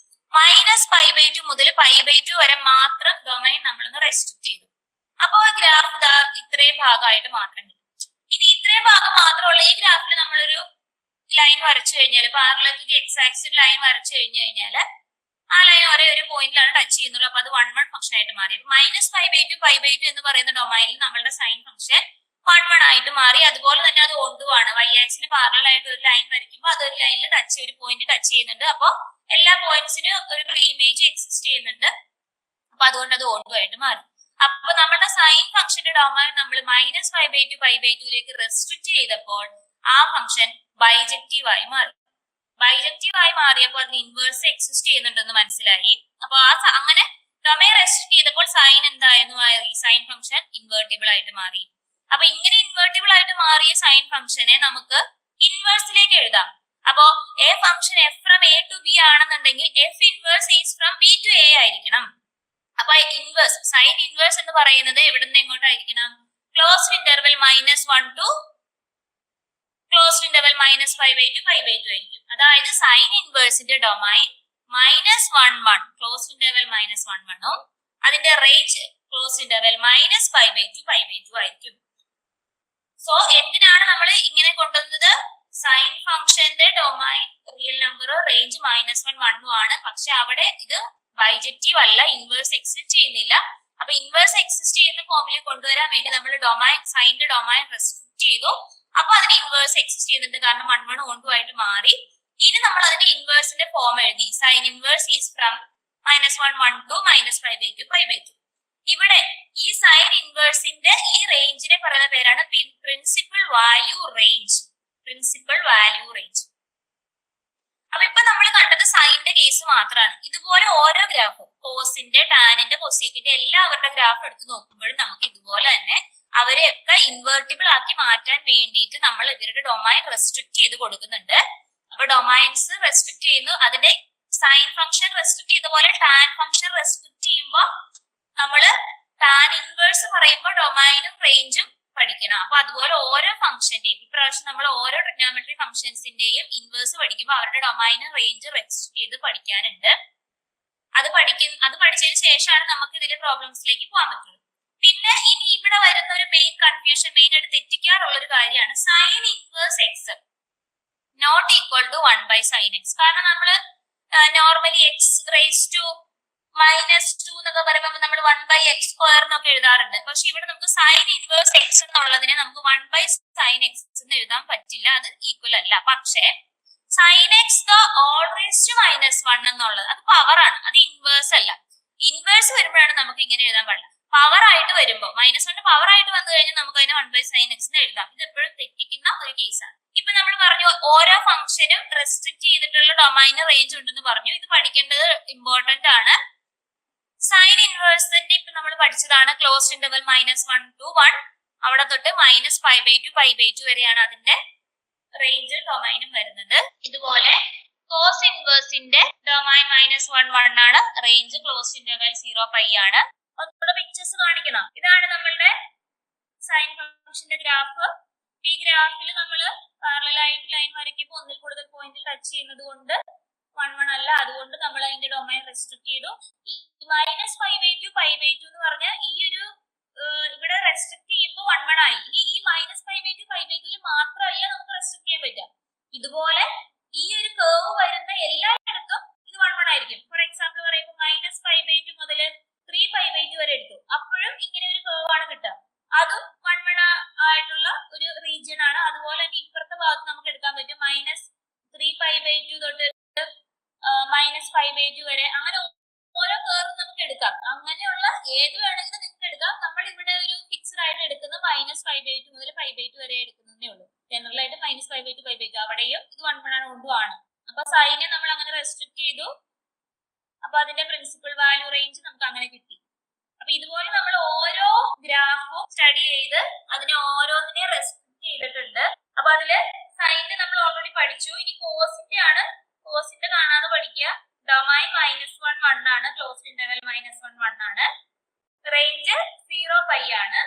-π/2 മുതൽ π/2 വരെ മാത്രം ഡൊമൈൻ നമ്മളൊന്ന് റെസ്ട്രിക്ട് ചെയ്തു. അപ്പൊ ഗ്രാഫ് ഇത്രയും ഭാഗമായിട്ട് മാത്രം കിട്ടും. ഇനി ഇത്രയും ഭാഗം മാത്രമുള്ള ഈ ഗ്രാഫിൽ നമ്മളൊരു ലൈൻ വരച്ചു കഴിഞ്ഞാൽ, parallel to the X axis line വരച്ചു കഴിഞ്ഞാല് ആ ലൈൻ ഒരേ ഒരു പോയിന്റിലാണ് ടച്ച് ചെയ്യുന്നുള്ളൂ. അപ്പൊ അത് 1 ഫംഗ്ഷൻ ആയിട്ട് മാറി. -π/2 π/2 എന്ന് പറയുന്ന ഡൊമൈനിൽ നമ്മളുടെ സൈൻ ഫംഗ്ഷൻ 1 ആയിട്ട് മാറി. അതുപോലെ തന്നെ അത് ഓൺ-ടു ആണ്. y ആക്സിന് പാരലൽ ആയിട്ട് ഒരു ലൈൻ വരയ്ക്കുമ്പോൾ അതൊരു ലൈനിൽ ഒരു പോയിന്റ് ടച്ച് ചെയ്യുന്നുണ്ട്. അപ്പൊ എല്ലാ പോയിന്റ്സിനും ഒരു പ്രീ ഇമേജ് എക്സിസ്റ്റ് ചെയ്യുന്നുണ്ട്. അപ്പൊ അതുകൊണ്ട് അത് ഓൺ-ടു ആയിട്ട് മാറി. അപ്പൊ നമ്മുടെ സൈൻ ഫംഗ്ഷന്റെ ഡൊമൈൻ നമ്മൾ -π/2 π/2ലേക്ക് റെസ്ട്രിക്ട് ചെയ്തപ്പോൾ ആ ഫംഗ്ഷൻ ബൈജക്റ്റീവ് ആയി മാറി. ബൈജക്റ്റീവ് ആയി മാറിയപ്പോൾ അതിന് ഇൻവേഴ്സ് എക്സിസ്റ്റ് ചെയ്യുന്നുണ്ടെന്ന് മനസ്സിലായി. അപ്പൊ അങ്ങനെ ഡൊമൈൻ റെസ്ട്രിക്ട് ചെയ്തപ്പോൾ സൈൻ എന്തായിരുന്നു, ഈ സൈൻ ഫംഗ്ഷൻ ഇൻവേർട്ടിബിൾ ആയിട്ട് മാറി. അപ്പൊ ഇങ്ങനെ ഇൻവേർട്ടിബിൾ ആയിട്ട് മാറിയ സൈൻ ഫംഗ്ഷനെ നമുക്ക് ഇൻവേഴ്സിലേക്ക് എഴുതാം. അപ്പോ a function f from A to B ആണെന്നുണ്ടെങ്കിൽ f inverse is from B to A ആയിരിക്കണം. അപ്പൊ ഇൻവേഴ്സ്, സൈൻ ഇൻവേഴ്സ് എന്ന് പറയുന്നത് എവിടെ നിന്ന് എങ്ങോട്ടായിരിക്കണം, closed interval -1 to closed interval -π/2 π/2 ആയിരിക്കും. അതായത് സൈൻ ഇൻവേഴ്സിന്റെ ഡൊമൈൻ -1 ക്ലോസ്ഡ് ഇന്റർവെൽ -1 അതിന്റെ റേഞ്ച് ക്ലോസ്ഡ് ഇന്റർവെൽ -π/2 π/2 ആയിരിക്കും. സോ എന്തിനാണ് നമ്മൾ ഇങ്ങനെ കൊണ്ടുവന്നത്? സൈൻ ഫംഗ്ഷന്റെ ഡൊമൈൻ റിയൽ നമ്പർ റേഞ്ച് -1 1 ആണ്. പക്ഷെ അവിടെ ഇത് ബൈജക്റ്റീവ് അല്ല, ഇൻവേഴ്സ് എക്സിസ്റ്റ് ചെയ്യുന്നില്ല. അപ്പൊ ഇൻവേഴ്സ് എക്സിസ്റ്റ് ചെയ്യുന്ന ഫോമിൽ കൊണ്ടുവരാൻ വേണ്ടി നമ്മൾ ഡൊമൈൻ സൈനിന്റെ ഡൊമൈൻ റെസ്ട്രിക്ട് ചെയ്തു. അപ്പൊ അതിന് ഇൻവേഴ്സ് എക്സിസ്റ്റ് ചെയ്യുന്നുണ്ട്, കാരണം 1 1 1 ആയിട്ട് മാറി. ഇനി നമ്മൾ അതിന്റെ ഇൻവേഴ്സിന്റെ ഫോം എഴുതി. Sine inverse is from -1 1 to -π/2 π/2. ഇവിടെ ഈ സൈൻ ഇൻവേഴ്സിന്റെ ഈ റേഞ്ചിനെ പറയുന്ന പേരാണ് principal value range. Principal value range. അപ്പൊ ഇപ്പൊ നമ്മൾ കണ്ടത് സൈനിന്റെ കേസ് മാത്രമാണ്. ഇതുപോലെ ഓരോ ഗ്രാഫും കോസിന്റെ, ടാനിന്റെ, കൊസീക്കിന്റെ എല്ലാവരുടെ ഗ്രാഫ് എടുത്ത് നോക്കുമ്പോഴും നമുക്ക് ഇതുപോലെ തന്നെ അവരെയൊക്കെ ഇൻവേർട്ടിബിൾ ആക്കി മാറ്റാൻ വേണ്ടിയിട്ട് നമ്മൾ ഇവരുടെ ഡൊമൈൻ റെസ്ട്രിക്ട് ചെയ്ത് കൊടുക്കുന്നുണ്ട്. അപ്പൊ ഡൊമൈൻസ് റെസ്ട്രിക്ട് ചെയ്യുന്നു. അതിന്റെ സൈൻ ഫംഗ്ഷൻ റെസ്ട്രിക്ട് ചെയ്ത പോലെ ടാൻ ഫംഗ്ഷൻ റെസ്ട്രിക്ട് ചെയ്യുമ്പോൾ നമ്മള് ടാൻ ഇൻവേഴ്സ് പറയുമ്പോൾ ഡൊമൈനും റേഞ്ചും പഠിക്കണം. അപ്പൊ അതുപോലെ ഓരോ ഫംഗ്ഷന്റെയും ഇപ്രാവശ്യം നമ്മൾ ഓരോ ട്രിഗ്നോമെട്രി ഫംഗ്ഷൻസിന്റെയും ഇൻവേഴ്സ് പഠിക്കുമ്പോൾ അവരുടെ ഡൊമൈനും റേഞ്ച് റെസ്ട്രിക്ട് ചെയ്ത് പഠിക്കാനുണ്ട്. അത് പഠിച്ചതിന് ശേഷമാണ് നമുക്ക് ഇതിലെ പ്രോബ്ലംസിലേക്ക് പോകാൻ പറ്റുള്ളൂ. പിന്നെ ഇനി ഇവിടെ വരുന്ന ഒരു മെയിൻ കൺഫ്യൂഷൻ, മെയിൻ ആയിട്ട് തെറ്റിക്കാറുള്ള ഒരു കാര്യമാണ് sine inverse X not equal to 1/sin x. കാരണം നമ്മള് നോർമലി x⁻² എന്നൊക്കെ പറയുമ്പോൾ നമ്മൾ 1/x² എന്നൊക്കെ എഴുതാറുണ്ട്. പക്ഷെ ഇവിടെ നമുക്ക് സൈൻ ഇൻവേഴ്സ് എക്സ് എന്നുള്ളതിനെ നമുക്ക് 1/sin x എന്ന് എഴുതാൻ പറ്റില്ല, അത് ഈക്വൽ അല്ല. പക്ഷെ sin x ((−1) എന്നുള്ളത് അത് പവറാണ്, അത് ഇൻവേഴ്സ് അല്ല. ഇൻവേഴ്സ് വരുമ്പോഴാണ് നമുക്ക് ഇങ്ങനെ എഴുതാൻ പാടില്ല. പവർ ആയിട്ട് വരുമ്പോൾ -1 പവർ ആയിട്ട് വന്നു കഴിഞ്ഞാൽ നമുക്ക് അതിനെ 1/sin x എന്ന് എഴുതാം. ഇത് എപ്പോഴും തെറ്റിക്കുന്ന ഒരു കേസാണ്. ഇപ്പൊ നമ്മൾ പറഞ്ഞു ഓരോ ഫംഗ്ഷനും റെസ്ട്രിക്ട് ചെയ്തിട്ടുള്ള ഡൊമൈന് റേഞ്ച് ഉണ്ടെന്ന് പറഞ്ഞു. ഇത് പഠിക്കേണ്ടത് ഇമ്പോർട്ടന്റ് ആണ്. സൈൻ ഇൻവേഴ്സിന്റെ ഇപ്പൊ നമ്മൾ പഠിച്ചതാണ് ക്ലോസ്ഡ് ഇന്റർവെൽ -1 to 1, അവിടെ തൊട്ട് -π/2 π/2 വരെയാണ് അതിന്റെ റേഞ്ച് ഡൊമൈനും വരുന്നത്. ഇതുപോലെ കോസ് ഇൻവേഴ്സിന്റെ ഡൊമൈൻ -1 1 ആണ്, റേഞ്ച് ക്ലോസ്ഡ് ഇന്റർവെൽ 0 π ആണ്. ഒന്നുകൂടെ പിക്ചേഴ്സ് കാണിക്കണം. ഇതാണ് നമ്മളുടെ സൈൻ ഫംഗ്ഷന്റെ ഗ്രാഫ്. ഈ ഗ്രാഫിൽ നമ്മൾ പാരലൽ ആയിട്ട് ലൈൻ വരയ്ക്കുമ്പോൾ ഒന്നിൽ കൂടുതൽ പോയിന്റ് ടച്ച് ചെയ്യുന്നത് കൊണ്ട് 1 1 അല്ല, അതുകൊണ്ട് നമ്മൾ അതിന്റെ ഡൊമൈൻ റെസ്ട്രിക്ട് ചെയ്തു. ഈ -π/2 π/2 എന്ന് പറഞ്ഞാൽ ഈ ഒരു ഇവിടെ റെസ്ട്രിക്ട് ചെയ്യുമ്പോൾ 1 1 ആയി. ഇനി ഈ -π/2 π/2 മാത്രമല്ല നമുക്ക് റെസ്ട്രിക്ട് ചെയ്യാൻ പറ്റുക. ഇതുപോലെ ഈ ഒരു കേർവ് വരുന്ന എല്ലായിടത്തും ഇത് 1 1 ആയിരിക്കും. ഫോർ എക്സാമ്പിൾ പറയുമ്പോൾ -π/2 മുതൽ 3π/2 വരെ എടുത്തു, അപ്പോഴും ഇങ്ങനെ ഒരു കേർവ് ആണ് കിട്ടുക. അതും 1 1 ആയിട്ടുള്ള ഒരു റീജിയൻ ആണ്. അതുപോലെ തന്നെ ഇപ്പുറത്തെ ഭാഗത്ത് നമുക്ക് എടുക്കാൻ പറ്റും -3π/2 തൊട്ട് -π/2 വരെ. അങ്ങനെ ഓരോ കേർവ് നമുക്ക് എടുക്കാം. അങ്ങനെയുള്ള ഏത് വേണമെങ്കിലും നിങ്ങൾക്ക് എടുക്കാം. നമ്മൾ ഇവിടെ ഒരു ഫിക്സ്ഡ് ആയിട്ട് എടുക്കുന്ന -π/2 മുതൽ π/2 വരെ എടുക്കുന്നതേ ഉള്ളൂ. ജനറൽ ആയിട്ട് -π/2 π/2 അവിടെയും ഇത് 1 1 കൊണ്ടും ആണ്. അപ്പൊ സൈനെ നമ്മൾ അങ്ങനെ റെസ്ട്രിക്ട് ചെയ്തു. അപ്പൊ അതിന്റെ പ്രിൻസിപ്പൽ വാല്യൂ റേഞ്ച് നമുക്ക് അങ്ങനെ കിട്ടി. അപ്പൊ ഇതുപോലെ നമ്മൾ ഓരോ ഗ്രാഫും സ്റ്റഡി ചെയ്ത് അതിനെ ഓരോന്നിനെ റെസ്ട്രിക്ട് ചെയ്തിട്ടുണ്ട്. അപ്പൊ അതില് സൈനിന്റെ നമ്മൾ ഓൾറെഡി പഠിച്ചു. ഇനി കോസിന്റെ ആണ്. കോസിന്റെ കാണാതെ പഠിക്കുക. ഡൊമൈൻ -1 1 ആണ്, ക്ലോസ്ഡ് ഇന്റർവെൽ -1 1 ആണ്, റേഞ്ച് 0 π ആണ്.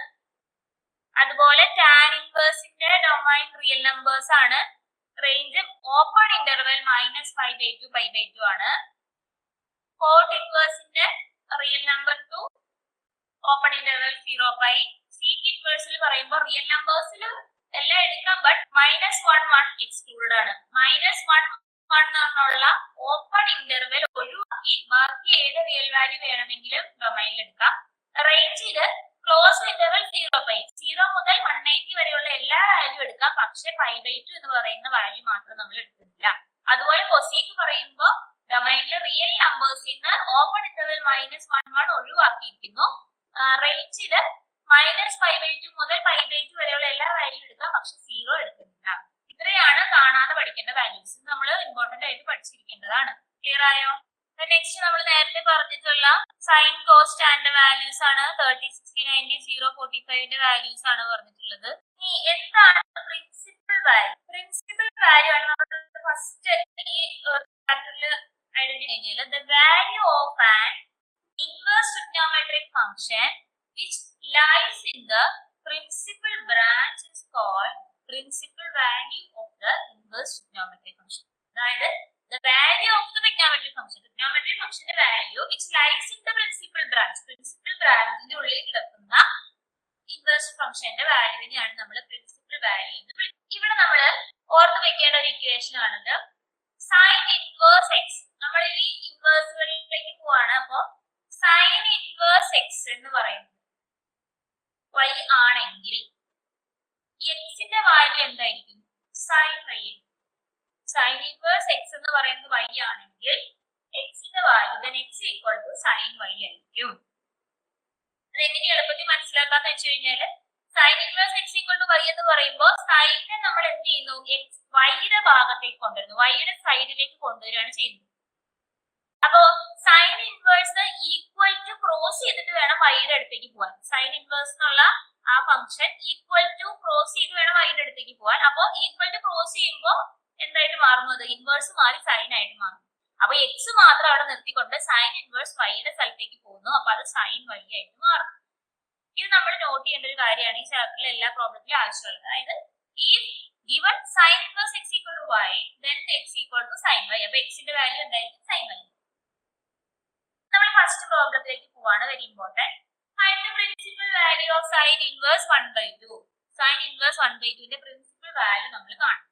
അതുപോലെ ടാൻ ഇൻവേഴ്സിന്റെ ഡൊമൈൻ റിയൽ നമ്പേഴ്സ് ആണ്, റേഞ്ച് ഓപ്പൺ ഇന്റർവെൽ -π/2 π/2 ആണ്. കോട്ട് ഇൻവേഴ്സിന്റെ real number to open interval 0 π. Sec ഇൻവേഴ്സിൽ പറയുമ്പോൾ റിയൽ നമ്പേഴ്സിൽ എല്ലാം എടുക്കാം, ബട്ട് -1 1 എക്സ്ക്ലൂഡഡ് ആണ്. -1 1 എന്നുള്ള ഓപ്പൺ ഇന്റർവെൽ ഒഴിവാക്കി ബാക്കി ഏത് റിയൽ വാല്യൂ വേണമെങ്കിലും ഡൊമൈനിൽ എടുക്കാം. റേഞ്ചില് ക്ലോസ്ഡ് ഇന്റർവെൽ 0 π, 0 മുതൽ 180 വരെയുള്ള എല്ലാ വാല്യൂ എടുക്കാം. പക്ഷെ π/2 എന്ന് പറയുന്ന വാല്യൂ മാത്രം നമ്മൾ എടുക്കുന്നില്ല. അതുപോലെ കൊസീക്ക് പറയുമ്പോൾ ഡൊമൈനിലെ റിയൽ നമ്പേഴ്സിൽ നിന്ന് ഓപ്പൺ ഇന്റർവെൽ -1 1 ഒഴിവാക്കിയിരിക്കുന്നു. റേഞ്ചില് -π/2 മുതൽ π/2 വരെയുള്ള എല്ലാ വാല്യൂ എടുക്കാം, പക്ഷെ 0 എടുക്കുന്നില്ല. ഇത്രയാണ് കാണാതെ പഠിക്കേണ്ട വാല്യൂസ്. നമ്മൾ ഇമ്പോർട്ടന്റ് ആയിട്ട് പഠിച്ചിരിക്കേണ്ടതാണ്. ക്ലിയർ ആയോ? നെക്സ്റ്റ് നമ്മൾ നേരത്തെ പറഞ്ഞിട്ടുള്ള സൈൻ കോസ് ടാന്റെ വാല്യൂസ് ആണ്. 30 60 90 0 45ന്റെ വാല്യൂസ് ആണ് പറഞ്ഞിട്ടുള്ളത്. ഇനി എന്താണ് പ്രിൻസിപ്പൽ വാല്യൂ? പ്രിൻസിപ്പൽ വാല്യൂ ആണ് നമ്മൾ ഫസ്റ്റ് ഈ ചാപ്റ്ററിൽ ഐഡന്റിഫൈ ചെയ്യുന്നത്. The value of an inverse trigonometric function which lies in the principal branch is called principal value of അതായത് the value of the trigonometric ഫംഗ്ഷന്റെ value which lies in the principal branchന്റെ ഉള്ളിൽ കിടക്കുന്ന ഇൻവേഴ്സ് ഫംഗ്ഷന്റെ വാല്യൂവിനെയാണ് നമ്മൾ പ്രിൻസിപ്പൽ വാല്യൂ എന്ന് വിളിക്കുന്നത്. ഇവിടെ നമ്മൾ ഓർത്ത് വെക്കേണ്ട ഒരു ഇക്വേഷൻ ആണത് സൈൻ ഇൻവേഴ്സ് എക്സ്. നമ്മൾ ഈ ഇൻവേഴ്സുകളിലേക്ക് പോവാണ്. അപ്പോ സൈൻ ഇൻവേഴ്സ് എക്സ് എന്ന് പറയുന്നത് y ആണെങ്കിൽ എക്സിന്റെ വാല്യൂ എന്തായിരിക്കും? Sine y. Sine inverse X എന്ന് പറയുന്നത് y ആണെങ്കിൽ എക്സിന്റെ value then x equal to sin y ആയിരിക്കും. അതെങ്ങനെ എളുപ്പത്തിൽ മനസ്സിലാക്കാന്ന് വെച്ച് കഴിഞ്ഞാല് sine inverse X equal to y എന്ന് പറയുമ്പോൾ സൈനെ നമ്മൾ എന്ത് ചെയ്യുന്നു? വൈയുടെ ഭാഗത്തേക്ക് കൊണ്ടുവരുന്നു, വൈയുടെ സൈഡിലേക്ക് കൊണ്ടുവരികയാണ് ചെയ്യുന്നത്. അപ്പോ sine inverse equal to cross ചെയ്തിട്ട് വേണം വൈയുടെ അടുത്തേക്ക് പോകാൻ. സൈൻ ഇൻവേഴ്സ് എന്നുള്ള ആ ഫംഗ്ഷൻ ഈക്വൽ ടു ക്രോസ് ചെയ്ത് വേണം വൈയുടെ അടുത്തേക്ക് പോകാൻ. അപ്പോ ഈക്വൽ ടു ക്രോസ് ചെയ്യുമ്പോൾ എന്തായിട്ട് മാറുന്നത്? ഇൻവേഴ്സ് മാറി സൈൻ ആയിട്ട് മാറും. അപ്പൊ എക്സ് മാത്രം അവിടെ നിർത്തിക്കൊണ്ട് സൈൻ ഇൻവേഴ്സ് വൈയുടെ സ്ഥലത്തേക്ക് പോകുന്നു. അപ്പൊ അത് സൈൻ വൈ ആയിട്ട് മാറും. ഇത് നമ്മൾ നോട്ട് ചെയ്യേണ്ട ഒരു കാര്യമാണ് ഈ ചാപ്റ്ററിലെ എല്ലാ പ്രോബ്ലത്തിലും ആവശ്യമുള്ളത്. അതായത് ഈ given sin inverse x equal to y then x equal to sin y. അപ്പൊ എക്സിന്റെ വാല്യൂ എന്തായിരിക്കും? Sine Y. നമ്മൾ ഫസ്റ്റ് പ്രോബ്ലത്തിലേക്ക് പോവാണ്. Very important. Find the principal value of sin inverse 1/2. sin inverse 1/2 ന്റെ പ്രിൻസിപ്പൽ വാല്യൂ നമ്മൾ കാണും.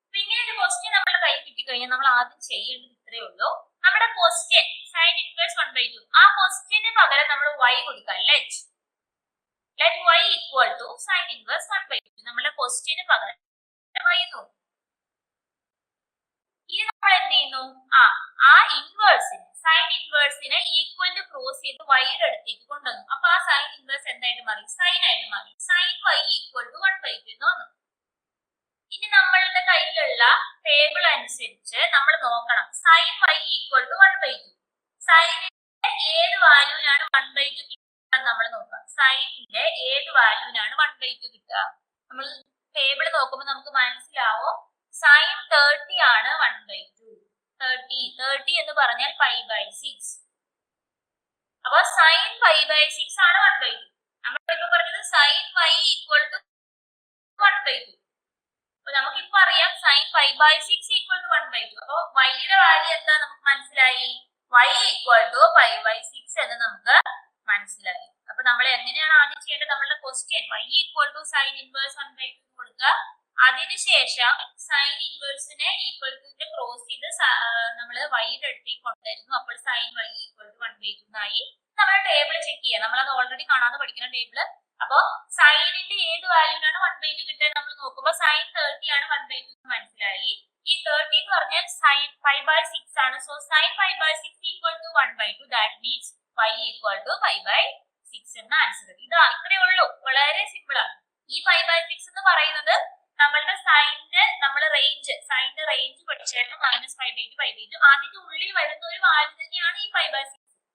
അപ്പൊ ഇങ്ങനെ ഒരു ക്വസ്റ്റ്യൻ നമ്മുടെ കയ്യിൽ കിട്ടിക്കഴിഞ്ഞാൽ നമ്മൾ ആദ്യം ചെയ്യേണ്ടത് ഇത്രയേ ഉള്ളൂ. നമ്മുടെ ക്വസ്റ്റ്യൻ sin inverse 1/2, ആ ക്വസ്റ്റ്യന് പകരം നമ്മൾ y കൊടുക്കാം. let y equal to sin inverse 1/2. നമ്മുടെ ക്വസ്റ്റ്യന് പകരം y നോക്കും. ഇനി നമ്മൾ എന്ത് ചെയ്യുന്നു? ആ ഇൻവേഴ്സിനെ സൈൻ ഇൻവേഴ്സിനെ ഈക്വൽ ടു ക്രോസ് ചെയ്ത് വൈയുടെ അടുത്തേക്ക് കൊണ്ടുവന്നു. അപ്പൊ ആ സൈൻ ഇൻവേഴ്സ് എന്തായിട്ട് മാറി? സൈൻ ആയിട്ട് മാറി. സൈൻ y equal to 1/2 എന്ന് വന്നു. ഇനി നമ്മളുടെ കയ്യിലുള്ള ടേബിൾ അനുസരിച്ച് നമ്മൾ നോക്കണം സൈൻ y equal to 1/2. സൈനിന്റെ ഏത് വാല്യൂവിനാണ് 1/2 കിട്ടുക നമ്മൾ നോക്കാം. സൈനിന്റെ ഏത് വാല്യൂവിനാണ് 1/2 കിട്ടുക? നമ്മൾ ടേബിൾ നോക്കുമ്പോൾ നമുക്ക് മനസ്സിലാവും സൈൻ 30 ആണ് 1/2. 30 എന്ന് പറഞ്ഞാൽ π/6. അപ്പൊ സൈൻ π/6 ആണ് 1/2. നമ്മളിപ്പോ പറഞ്ഞത് സൈൻ y equal to 1/2. അപ്പൊ നമുക്കിപ്പോ അറിയാം സൈൻ π/6 equal to 1/2. അപ്പൊ വൈയുടെ വാല്യൂ എന്താ നമുക്ക് മനസ്സിലായി? y equal to π/6 എന്ന് നമുക്ക് മനസ്സിലായി. അപ്പൊ നമ്മൾ എങ്ങനെയാണ് ആദ്യം ചെയ്യേണ്ടത്? നമ്മളുടെ question y equal to sin inverse 1/2 കൊടുക്കുക. അതിനുശേഷം സൈൻ ഇൻവേഴ്സിനെ ഈക്വൽ ടു ക്രോസ് ചെയ്ത് നമ്മൾ വൈയുടെ അടുത്തേക്ക് കൊണ്ടുവരുന്നു. അപ്പോൾ സൈൻ y equal to 1/2 എന്നായി. നമ്മൾ ടേബിൾ ചെക്ക് ചെയ്യാം. നമ്മളത് ഓൾറെഡി കാണാതെ പഠിക്കുന്ന ടേബിള്. അപ്പൊ സൈനിന്റെ ഏത് വാല്യൂനാണ് 1/2 കിട്ടുക നമ്മൾ നോക്കുമ്പോൾ സൈൻ 30 ആണ് 1/2 മനസ്സിലായി. ഈ 30 എന്ന് പറഞ്ഞാൽ സൈൻ π/6 ആണ്. So sine π/6 equal to 1/2. That means y equal to π/6 എന്ന ആൻസർ. ഇതാ ഇത്രയേ ഉള്ളൂ. വളരെ സിമ്പിൾ ആണ്. ഈ π/6 എന്ന് പറയുന്നത് നമ്മളുടെ സൈനിന്റെ റേഞ്ച് പഠിച്ചായിരുന്നു. -π/2 π/2 അതിന്റെ ഉള്ളിൽ വരുന്ന ഒരു വാല്യൂ തന്നെയാണ് ഈ π/6.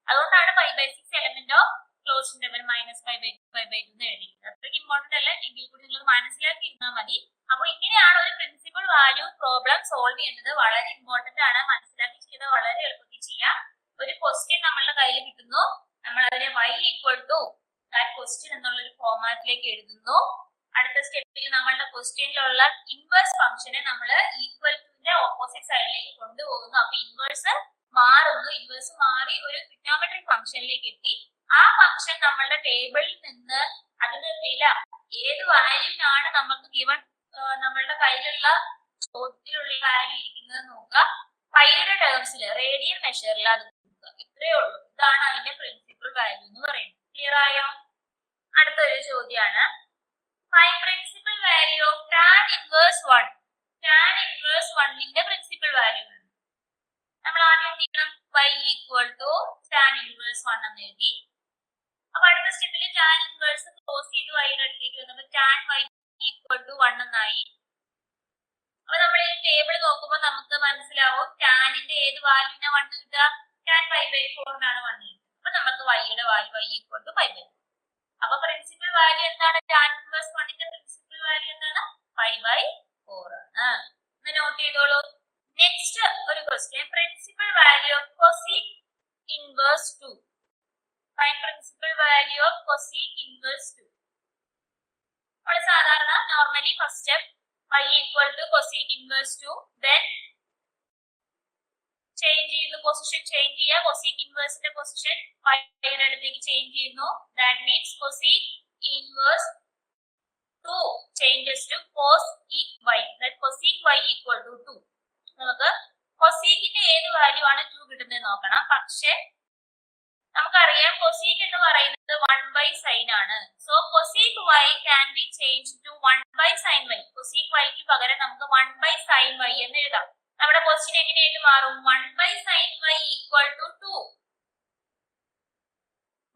അതുകൊണ്ടാണ് π/6 എലമെന്റ് ഓഫ് ക്ലോസ് ഇന്റർവൽ -π/2 π/2 എന്ന് എഴുതിയിരിക്കുന്നത്. അത്രയ്ക്ക് ഇമ്പോർട്ടന്റ് അല്ല, എങ്കിൽ കൂടി നിങ്ങൾ മനസ്സിലാക്കി ഇരുന്നാൽ മതി. അപ്പൊ ഇങ്ങനെയാണ് ഒരു പ്രിൻസിപ്പൽ വാല്യൂ പ്രോബ്ലം സോൾവ് ചെയ്യേണ്ടത്. വളരെ ഇമ്പോർട്ടന്റ് ആണ്. മനസ്സിലാക്കി ചെയ്താൽ വളരെ എളുപ്പത്തിൽ ചെയ്യാം. ഒരു ക്വസ്റ്റ്യൻ നമ്മളുടെ കയ്യിൽ കിട്ടുന്നു, നമ്മൾ അതിനെ y equal to that question എന്നുള്ള ഒരു ഫോർമാറ്റിലേക്ക് എഴുതുന്നു. അടുത്ത സ്റ്റെപ്പിൽ നമ്മളുടെ ക്വസ്റ്റ്യനിലുള്ള ഇൻവേഴ്സ് ഫംഗ്ഷനെ നമ്മൾ ഈക്വൽ ടുന്റെ ഓപ്പോസിറ്റ് സൈഡിലേക്ക് കൊണ്ടുപോകുന്നു. അപ്പൊ ഇൻവേഴ്സ് മാറുന്നു. ഇൻവേഴ്സ് മാറി ഒരു ട്രിഗണോമെട്രിക് ഫംഗ്ഷനിലേക്ക് എത്തി. ആ ഫംഗ്ഷൻ നമ്മളുടെ ടേബിളിൽ നിന്ന് അതിന്റെ വില ഏത് വാല്യൂവിനാണ് നമുക്ക് ഗിവൺ നമ്മളുടെ കയ്യിലുള്ള ചോദ്യത്തിലുള്ള വാല്യൂ ഇരിക്കുന്നത് നോക്കുക. പൈയുടെ ടേംസിൽ റേഡിയൻ മെഷറിൽ അത് കൊടുക്കുക. ഇത്രയേ ഉള്ളൂ. ഇതാണ് അതിന്റെ പ്രിൻസിപ്പൽ വാല്യൂ എന്ന് പറയുന്നത്. ക്ലിയർ ആയോ? അടുത്തൊരു ചോദ്യമാണ് find principal value of tan inverse 1. tan inverse 1ന്റെ പ്രിൻസിപ്പൽ വാല്യൂ ആണ്. നമ്മൾ ആദ്യം എന്ത് ചെയ്യണം? y equal to tan inverse 1 എന്ന് എഴുതി. അപ്പൊ അടുത്ത സ്റ്റെപ്പിൽ tan inverse ക്ലോസ് ചെയ്ത് വൈയുടെ അടുത്തേക്ക് വന്നപ്പോൾ tan y equal to 1 എന്നായി. അപ്പൊ നമ്മൾ ഈ ടേബിൾ നോക്കുമ്പോൾ നമുക്ക് മനസ്സിലാവും ടാനിന്റെ ഏത് വാല്യൂവിനാ 1 കിട്ടുക? tan π/4 എന്നാണ് 1 കിട്ടുക. അപ്പൊ നമുക്ക് y-യുടെ വാല്യൂ y equal to π/4. അപ്പൊ പ്രിൻസിപ്പൽ വാല്യൂ എന്താണ്? tan inverse 1ന്റെ പ്രിൻസിപ്പൽ വാല്യൂ എന്താണ്? π/4 ആണ്. ഒന്ന് നോട്ട് ചെയ്തോളൂ. നെക്സ്റ്റ് ഒരു question principal value of cosec inverse 2. Find principal value of cosec inverse 2. നമ്മൾ സാധാരണ normally first step y equal to cosec inverse 2, then change ചെയ്യുന്നു, പൊസിഷൻ ചേഞ്ച് ചെയ്യുക, കൊസീക് ഇൻവേഴ്സിന്റെ പൊസിഷൻ y-യുടെ അടുത്തേക്ക് ചേഞ്ച് ചെയ്യുന്നു. That means cosec inverse 2 changes to cosec y, that cosec y equal to 2. നമുക്ക് കൊസീക്കിന്റെ ഏത് വാല്യൂ ആണ് 2 കിട്ടുന്നത് നോക്കണം. പക്ഷേ നമുക്കറിയാം കൊസീക് എന്ന് പറയുന്നത് 1/sin ആണ്. So cosec y can be changed to 1/sin y. Cosec y ക്ക് പകരം നമുക്ക് 1/sin y എന്ന് എഴുതാം. നമ്മുടെ ക്വസ്റ്റ്യൻ എങ്ങനെയായിട്ട് മാറും? 1/sin y equal to 2.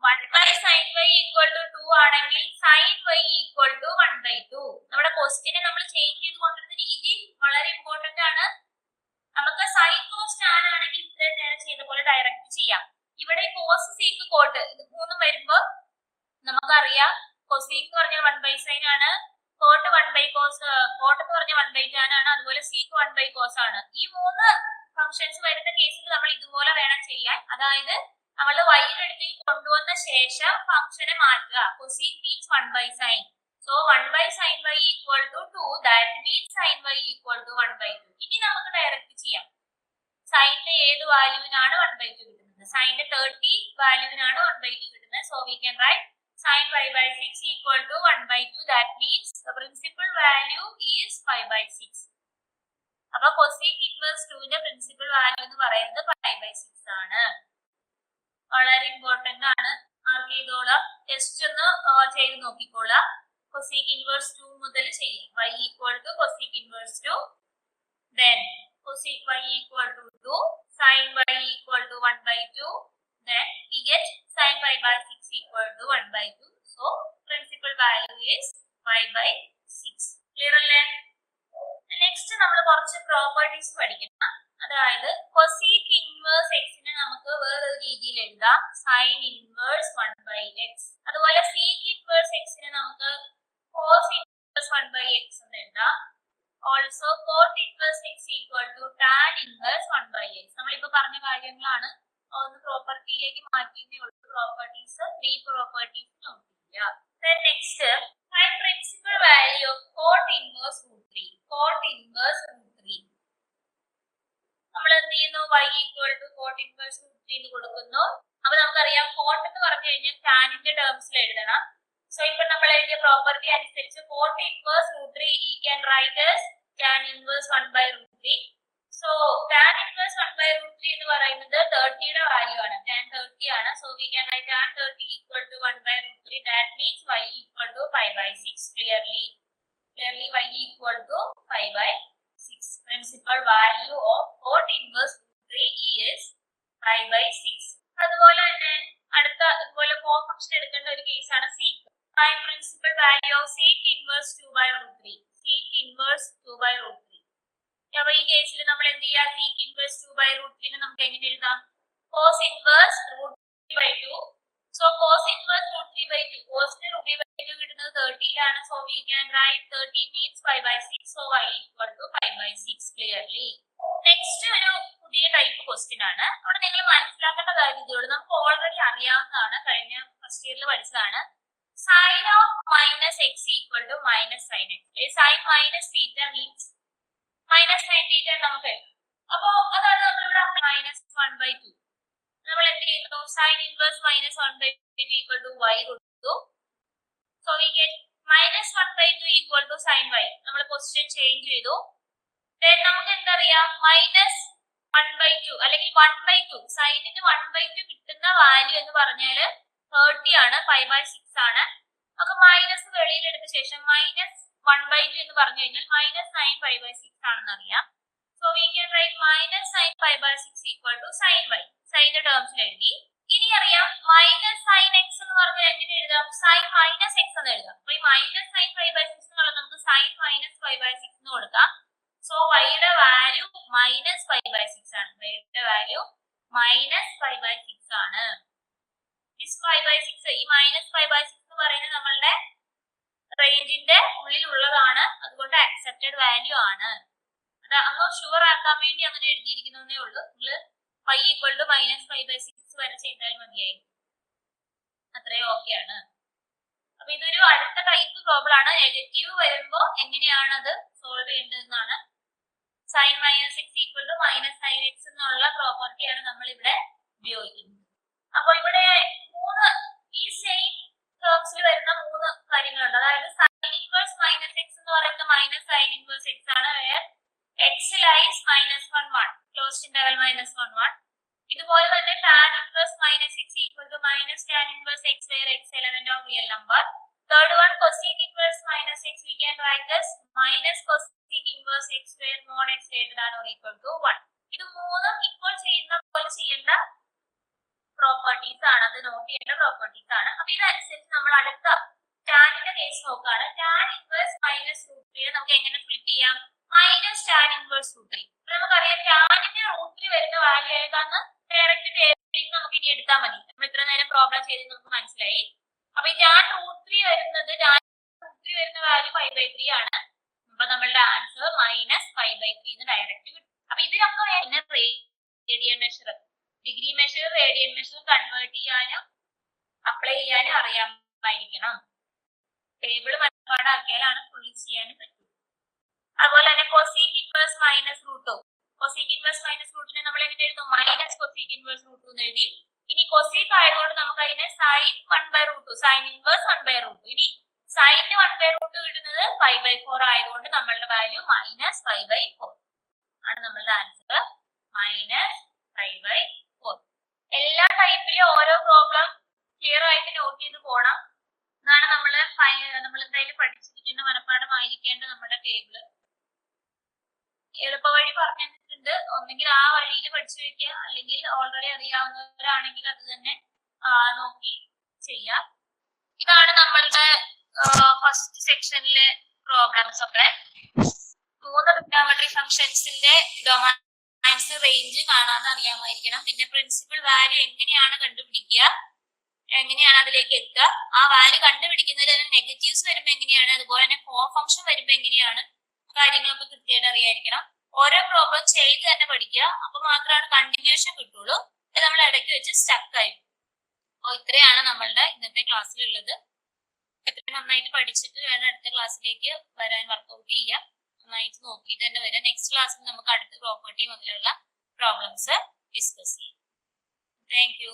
1/sin y equal to 2 ആണെങ്കിൽ sin y equal to 1/2. നമ്മുടെ ക്വസ്റ്റ്യനെ നമ്മൾ ചേഞ്ച് ചെയ്ത് കൊണ്ടിരുന്ന രീതി വളരെ ഇമ്പോർട്ടന്റ് ആണ്. നമുക്ക് sin cos tan ആണെങ്കിൽ ഇത്രയും നേരം ചെയ്ത പോലെ ഡയറക്റ്റ് ചെയ്യാം. ഇവിടെ cos sec cot ഇത് മൂന്നും വരുമ്പോ നമുക്കറിയാം cosec എന്ന് പറഞ്ഞാൽ 1/sin ആണ്, cot 1/cos, cot എന്ന് പറഞ്ഞാൽ 1/tan ആണ്, അതുപോലെ sec 1/cos ആണ്. ഈ മൂന്ന് ഫംഗ്ഷൻസ് വരുന്ന കേസിൽ നമ്മൾ ഇതുപോലെ വേണം ചെയ്യാൻ. അതായത് നമ്മൾ y-യുടെ അടുത്തേക്ക് കൊണ്ടുവന്ന ശേഷം ഫംഗ്ഷനെ മാറ്റുക. cosec means 1/sin. So 1/sin y equal to 2. That means sin y equal to 1/2. ഇനി നമുക്ക് ഡയറക്റ്റ് ചെയ്യാം. സൈനിന്റെ ഏത് വാല്യൂവിനാണ് 1/2 കിട്ടുന്നത്? സൈനിന്റെ 30 വാല്യൂവിനാണ് 1/2 കിട്ടുന്നത്. So we can write sin pi/6 equal to 1/2. That means the principal value is pi/6. അപ്പൊ cosec inverse 2 ന്റെ പ്രിൻസിപ്പൽ വാല്യൂ എന്ന് പറയുന്നത് pi/6 ആണ്. വളരെ ഇമ്പോർട്ടന്റ് ആണ്, മാർക്ക് ചെയ്തോളാം. ടെസ്റ്റ് ഒന്ന് ചെയ്ത് നോക്കിക്കോളാം. cosec inverse 2 മുതൽ ചെയ്യാം. y equal to cosec inverse 2, then cosec y equal to 2, sin y equal to 1/2, then we get sin pi/6 equal to 1/2. So principal value is pi/6. Clear അല്ലേ? നെക്സ്റ്റ് നമ്മൾ കുറച്ച് പ്രോപ്പർട്ടീസ് പഠിക്കണം. അതായത് cosec inverse x നെ നമുക്ക് വേറൊരു രീതിയിൽ എഴുതാം, sin inverse 1/x. അതുപോലെ sec inverse x നെ നമുക്ക് cos inverse 1/x എന്ന് എഴുതാം. Also cot inverse x equal to tan inverse 1/x. നമ്മളിപ്പോ പറഞ്ഞ കാര്യങ്ങളാണ്. ഒന്ന് പ്രോപ്പർട്ടിയിലേക്ക് മാറ്റിയതേ ഉള്ളൂ. പ്രോപ്പർട്ടീസ് 3 പ്രോപ്പർട്ടീസ് നോട്ട് ചെയ്യുക. Then next, find principal value of cot inverse √3. cot inverse √3 നമ്മൾ എന്ത് ചെയ്യുന്നു? y equal to cot inverse √3 എന്ന് കൊടുക്കുന്നു. അപ്പൊ നമുക്കറിയാം cot എന്ന് പറഞ്ഞു കഴിഞ്ഞാൽ ടാനിന്റെ ടേംസിൽ എഴുതണം. സോ ഇപ്പൊ നമ്മൾ എഴുതിയ പ്രോപ്പർട്ടി അനുസരിച്ച് cot inverse √3 we can write as tan inverse 1/√3. So tan inverse 1/√3 എന്ന് പറയുന്നത് 30 യുടെ വാല്യൂ ആണ്. tan 30 ആണ്. So we can write tan 30 equal to 1/√3. That means y equal to pi/6. Clearly y equal to pi/6. Principal value of cot inverse √3 is pi/6. അതുപോലെ തന്നെ അടുത്ത ഇതുപോലെ ഫംഗ്ഷൻ എടുക്കേണ്ട ഒരു കേസാണ് sec. Find principal value of sec inverse 2/√3. sec inverse 2/√3. അപ്പൊ ഈ കേസിൽ നമ്മൾ എന്ത് ചെയ്യാം? sec inverse 2/√3 നമുക്ക് എങ്ങനെ എഴുതാം? cos inverse √3/2. So cos inverse √3/2. cos ന് √3/2 കിട്ടുന്നത് 30 ലാണ്. So we can write 30 means pi/6. So y equal to pi/6. Clearly. Next ഒരു പുതിയ ടൈപ്പ് ക്വസ്റ്റ്യൻ ആണ്. അവിടെ നിങ്ങൾ മനസ്സിലാക്കേണ്ട കാര്യം ഇതേ ഉള്ളൂ. നമുക്ക് ഓൾറെഡി അറിയാവുന്നതാണ്, കഴിഞ്ഞ ഫസ്റ്റ് ഇയറിൽ പഠിച്ചതാണ്. sin of minus x equal to minus sin x. sin minus theta means minus sin theta നമുക്ക് എഴുതാം. അപ്പൊ അതാണ് നമ്മളിവിടെ -1/2. നമ്മൾ എന്ത് ചെയ്യുന്നു? sin inverse -1/2 equal to y കൊടുത്തു. So we get -1/2 equal to sin y. നമ്മൾ പൊസിഷൻ ചേഞ്ച് ചെയ്തു. Then നമുക്ക് എന്തറിയാം? -1/2 അല്ലെങ്കിൽ 1/2. സൈനിന് 1/2 കിട്ടുന്ന വാല്യൂ എന്ന് പറഞ്ഞാല് 30 ആണ്, pi/6 ആണ്. നമുക്ക് മൈനസ് വെളിയിലെടുത്ത ശേഷം -1/2 എന്ന് പറഞ്ഞു കഴിഞ്ഞാൽ -sin pi/6 ആണെന്ന് അറിയാം. So we can write -sin pi/6 equal to sin y. സൈന്റെ ടേംസിൽ എഴുതി. ഇനി അറിയാം -sin x എന്ന് പറഞ്ഞാൽ എങ്ങനെ എഴുതാം? sin -x എന്ന് എഴുതാം. അപ്പൊ ഈ -sin pi/6 എന്നുള്ളത് നമുക്ക് sin -pi/6 എന്ന് കൊടുക്കാം. സോ y-യുടെ വാല്യൂ -pi/6 ആണ്. y-യുടെ വാല്യൂ -pi/6 ആണ്. this pi/6 ഈ -pi/6 എന്ന് പറയുന്നത് നമ്മളുടെ റേഞ്ചിന്റെ ഉള്ളിലുള്ളതാണ്, അതുകൊണ്ട് അക്സെപ്റ്റഡ് വാല്യൂ ആണ്. അത് അങ്ങ് ഷുവർ ആക്കാൻ വേണ്ടി അങ്ങനെ എഴുതിയിരിക്കുന്നേ ഉള്ളൂ. നിങ്ങൾ y equal to -pi/6 വരെ ചെയ്താൽ മതിയായിരിക്കും. അത്രയും ഓക്കെ ആണ്. അപ്പൊ ഇതൊരു അടുത്ത ടൈപ്പ് പ്രോബ്ലം ആണ്. നെഗറ്റീവ് വരുമ്പോ എങ്ങനെയാണ് അത് സോൾവ് ചെയ്യേണ്ടതെന്നാണ്. Sine minus X equal to minus sine x എന്നുള്ള പ്രോപ്പർട്ടിയാണ് നമ്മൾ ഇവിടെ ഉപയോഗിക്കുന്നത്. അപ്പൊ ഇവിടെ ഈ സെയിം ടേംസിൽ വരുന്ന 3 കാര്യങ്ങളുണ്ട്. അതായത് സൈൻ ഇൻവേഴ്സ് മൈനസ് എക്സ് എന്ന് പറയുന്നത് മൈനസ് സൈൻ ഇൻവേഴ്സ് എക്സ് ആണ്. Where X lies -1 closed interval -1. ഇതുപോലെ തന്നെ tan inverse minus X equal to minus tan inverse X where X element of real number. Third one, cosec inverse minus x we can write as minus cosec inverse x where mod x greater than or equal to 1. ഇത് മൂന്നും ഇപ്പോൾ ചെയ്യുന്ന പോലെ ചെയ്യേണ്ട പ്രോപ്പർട്ടീസ് ആണ്, അത് നോട്ട് ചെയ്യേണ്ട പ്രോപ്പർട്ടീസ് ആണ്. അപ്പൊ ഇതനുസരിച്ച് നമ്മൾ അടുത്ത ടാനിന്റെ കേസ് നോക്കാണ്. ടാൻ ഇൻവേഴ്സ് മൈനസ് √3 നമുക്ക് എങ്ങനെ ഫ്ലിപ്പ് ചെയ്യാം? Minus tan inverse √3. അപ്പൊ നമുക്കറിയാം ടാനിന്റെ √3 വരുന്ന വാല്യൂ ഏതാന്ന് ഡയറക്റ്റ് ടേബിളിൽ നമുക്ക് ഇനി എടുത്താൽ മതി. നമ്മൾ ഇത്ര നേരം പ്രോബ്ലം ചെയ്ത് നമുക്ക് മനസ്സിലായി. അപ്പൊ ഈ ടാൻ √3 വരുന്ന വാല്യൂ 5/3 ആണ്. അപ്പൊ നമ്മളുടെ ആൻസർ -5/3 എന്ന് ഡയറക്റ്റ് കിട്ടും. അപ്പൊ ഇതിനൊക്കെ radian measure, degree measure, radian measure convert ചെയ്യാനും അപ്ലൈ ചെയ്യാനും അറിയാമായിരിക്കണം. ടേബിൾ മനപ്പാടാക്കിയാലാണ് ഫുള്ളി ചെയ്യാനും പറ്റും. അതുപോലെ തന്നെ cosec inverse minus √2. Cosec inverse minus √2 നമ്മൾ എങ്ങനെ എഴുതും? മൈനസ് കൊസീക് ഇൻവേഴ്സ് √2 എന്ന് എഴുതി. ഇനി കൊസീക് ആയതുകൊണ്ട് നമുക്ക് അതിനെ സൈൻ 1/√2, സൈൻ ഇൻവേഴ്സ് 1/√2. ഇനി സൈനിന് 1/√2 കിട്ടുന്നത് 5/4 ആയതുകൊണ്ട് നമ്മളുടെ വാല്യൂ -5/4 ആണ്. നമ്മളുടെ ആൻസർ -5/4. എല്ലാ ടൈപ്പിലും ഓരോ പ്രോബ്ലം ക്ലിയർ ആയിട്ട് നോട്ട് ചെയ്ത് പോകണം. എന്നാണ് നമ്മൾ എന്തായാലും പഠിച്ചിരിക്കേണ്ട, മനപ്പാഠമായിരിക്കേണ്ട നമ്മുടെ ടേബിള്. എളുപ്പവഴി പറഞ്ഞു തന്നിട്ടുണ്ട്. ഒന്നെങ്കിൽ ആ വഴിയിൽ പഠിച്ചു വെക്കുക, അല്ലെങ്കിൽ ഓൾറെഡി അറിയാവുന്നവരാണെങ്കിൽ അത് തന്നെ നോക്കി ചെയ്യാം. ഇതാണ് നമ്മളുടെ ഫസ്റ്റ് സെക്ഷനിലെ പ്രോബ്ലംസ് ഒക്കെ. 3 ട്രിഗണോമെട്രി ഫംഗ്ഷൻസിന്റെ ഡൊമൈൻസ് റേഞ്ച് കാണാതെ അറിയാമായിരിക്കണം. പിന്നെ പ്രിൻസിപ്പൽ വാല്യൂ എങ്ങനെയാണ് കണ്ടുപിടിക്കുക, എങ്ങനെയാണ് അതിലേക്ക് എത്തുക, ആ വാല്യൂ കണ്ടുപിടിക്കുന്നതിൽ നെഗറ്റീവ്സ് വരുമ്പോൾ എങ്ങനെയാണ്, അതുപോലെ തന്നെ കോ ഫംഗ്ഷൻ വരുമ്പോൾ എങ്ങനെയാണ്, കാര്യങ്ങളൊക്കെ കൃത്യമായിട്ട് അറിയായിരിക്കണം. ഓരോ പ്രോബ്ലം ചെയ്ത് തന്നെ പഠിക്കുക. അപ്പൊ മാത്രമാണ് കണ്ടിന്യൂഷൻ കിട്ടുള്ളൂ. നമ്മൾ ഇടയ്ക്ക് വെച്ച് സ്റ്റക്ക് ആയി. അപ്പോൾ ഇത്രയാണ് നമ്മളുടെ ഇന്നത്തെ ക്ലാസ്സിലുള്ളത്. എത്രയും നന്നായിട്ട് പഠിച്ചിട്ട് വേണം അടുത്ത ക്ലാസ്സിലേക്ക് വരാൻ, വർക്ക്ഔട്ട് ചെയ്യാം. നന്നായിട്ട് നോക്കിയിട്ട് തന്നെ വരാം. നെക്സ്റ്റ് ക്ലാസ്സിൽ നമുക്ക് അടുത്ത പ്രോപ്പർട്ടി മുതലുള്ള പ്രോബ്ലംസ് ഡിസ്കസ് ചെയ്യാം. Thank you.